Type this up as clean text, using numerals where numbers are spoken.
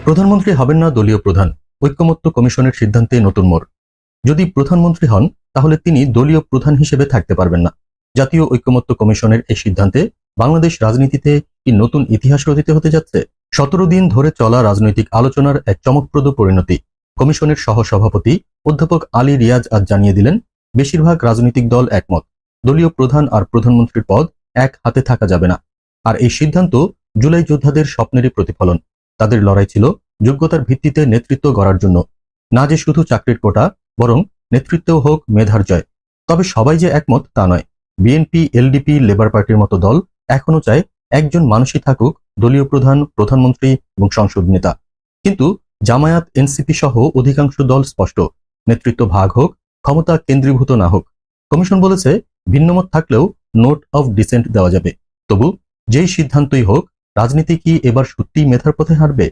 প্রধানমন্ত্রী হবেন না দলীয় প্রধান, ঐকমত্য কমিশনের সিদ্ধান্তে নতুন মোড়। যদি প্রধানমন্ত্রী হন তাহলে তিনি দলীয় প্রধান হিসেবে থাকতে পারবেন না। জাতীয় ঐকমত্য কমিশনের এই সিদ্ধান্তে বাংলাদেশ রাজনীতিতে কি নতুন ইতিহাস রচিত হতে যাচ্ছে? 17 দিন ধরে চলা রাজনৈতিক আলোচনার এক চমকপ্রদ পরিণতি। কমিশনের সহসভাপতি অধ্যাপক আলী রিয়াজ আজ জানিয়ে দিলেন, বেশিরভাগ রাজনৈতিক দল একমত, দলীয় প্রধান আর প্রধানমন্ত্রীর পদ এক হাতে থাকা যাবে না। আর এই সিদ্ধান্ত জুলাই যোদ্ধাদের স্বপ্নেরই প্রতিফলন। তাদের লড়াই ছিল যোগ্যতার ভিত্তিতে নেতৃত্ব গড়ার জন্য, না যে শুধু চাকরির কোটা, বরং নেতৃত্বেও হোক মেধার জয়। তবে সবাই যে একমত তা নয়। বিএনপি, এলডিপি, লেবার পার্টির মতো দল এখনো চায় একজন মানুষই থাকুক দলীয় প্রধান, প্রধানমন্ত্রী এবং সংসদ নেতা। কিন্তু জামায়াত, এনসিপি সহ অধিকাংশ দল স্পষ্ট, নেতৃত্ব ভাগ হোক, ক্ষমতা কেন্দ্রীভূত না হোক। কমিশন বলেছে, ভিন্নমত থাকলেও নোট অফ ডিসেন্ট দেওয়া যাবে। তবু যেই সিদ্ধান্তই হোক, রাজনীতি কি এবার সত্যিই মেধার পথে হাঁটবে?